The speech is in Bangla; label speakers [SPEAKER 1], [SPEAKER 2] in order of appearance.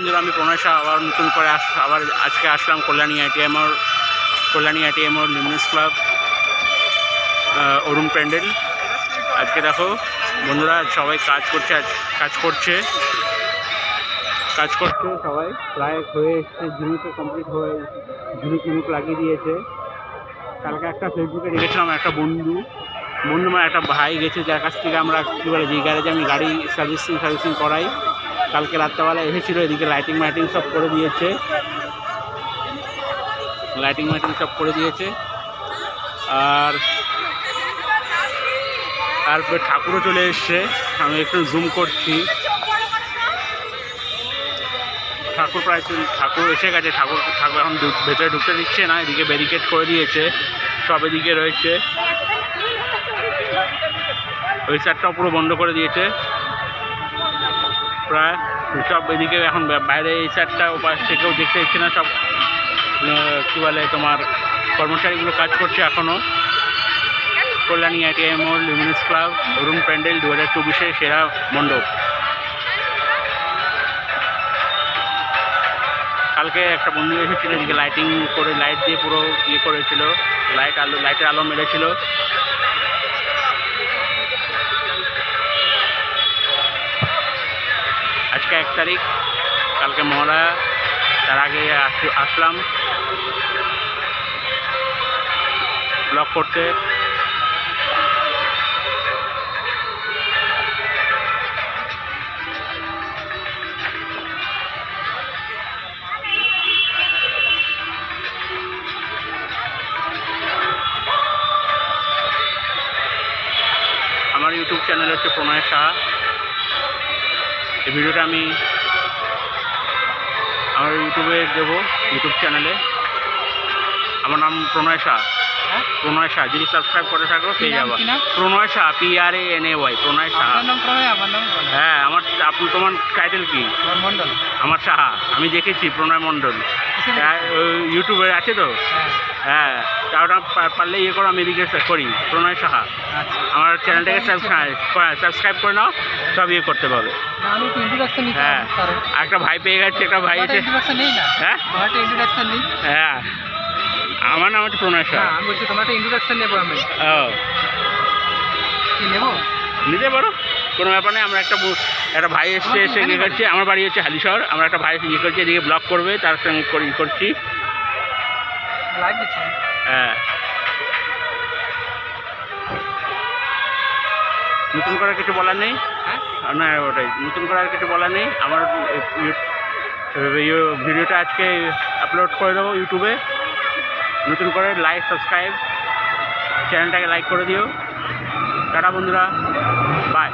[SPEAKER 1] বন্ধুরা, আমি প্রণয় শাহ আবার নতুন করে আবার আজকে আসলাম কল্যাণী আইটিএম ওর লিমিনেস ক্লাব অরুণ প্যান্ডেল। আজকে দেখো বন্ধুরা, সবাই কাজ করছে সবাই। প্রায় হয়ে এসছে, ঝিনুক কমপ্লিট হয়ে ঝিনুক লাগিয়ে দিয়েছে। কালকে একটা ফেসবুকে দেখেছিলাম, একটা বন্ধু মানে একটা ভাই গেছে, যার কাছ থেকে আমরা কী বলে যে গ্যারেজে আমি গাড়ি সার্ভিসিং করাই। কালকে রাত্রেবেলা এসেছিলো, এদিকে লাইটিং সব করে দিয়েছে। আর ঠাকুরও চলে এসছে। আমি একটু জুম করছি, ঠাকুর এসে গেছে। ঠাকুর এখন ভেতরে ঢুকতে দিচ্ছে না, এদিকে ব্যারিকেড করে দিয়েছে, সব এদিকে রয়েছে। ওই সাইডটাও পুরো বন্ধ করে দিয়েছে প্রায় সব। এদিকে এখন বাইরে এই সাইডটা ওপাশ থেকেও দেখতে দিচ্ছে না, সব কী বলে তোমার কর্মচারীগুলো কাজ করছে এখনও। কল্যাণী আইটিএম ওর লিমিনেস ক্লাব অরুণ প্যান্ডেল 2024 সেরা মণ্ডপ। কালকে একটা বন্ধু এসেছিল, এদিকে লাইটিং করে লাইট দিয়ে পুরো ইয়ে করেছিল, লাইটের আলো মেরেছিল। আজকে 1 তারিখ, কালকে মহালয়া, তার আগে আসলাম ব্লগ করতে। আমার ইউটিউব চ্যানেল হচ্ছে প্রণয় শাহ। এই ভিডিওটা আমি আমার ইউটিউবে দেবো, ইউটিউব চ্যানেলে। আমার নাম প্রণয় শাহ। যদি সাবস্ক্রাইব করে থাকো পেয়ে যাবো। প্রণয় শাহ, PRANAY, প্রণয় শাহ। হ্যাঁ, তোমার টাইটেল কি? আমার সাহা। আমি দেখেছি প্রণয় মণ্ডল, ইউটিউবে আছে তো। হ্যাঁ, ওটা পারলে ইয়ে করো, আমি এদিকে করি প্রণয় সাহা। আমার চ্যানেলটাকে সাবস্ক্রাইব করে নাও, সব ইয়ে করতে পারবে। হ্যাঁ, একটা ভাই পেয়ে গেছে, একটা ভাই এসে। হ্যাঁ, আমার নাম হচ্ছে প্রণয় শাহ।
[SPEAKER 2] আমি বলছি তোমার একটা ইন্ট্রোডাকশন নেবো আমি।
[SPEAKER 1] নিতে পারো, কোনো ব্যাপার নেই। আমরা একটা ভাই এসে ইয়ে করছি, আমার বাড়ি হচ্ছে হালিশহর। আমরা একটা ভাই ইয়ে করছি, এদিকে ব্লগ করবে, তার সঙ্গে করছি। হ্যাঁ, নতুন করার কিছু বলার নেই। না, ওটাই নতুন করার কিছু বলার নেই। আমার ভিডিওটা আজকে আপলোড করে দেবো ইউটিউবে। নতুন করে সাবস্ক্রাইব চ্যানেলটাকে লাইক করে দিও। টাটা বন্ধুরা, বাই।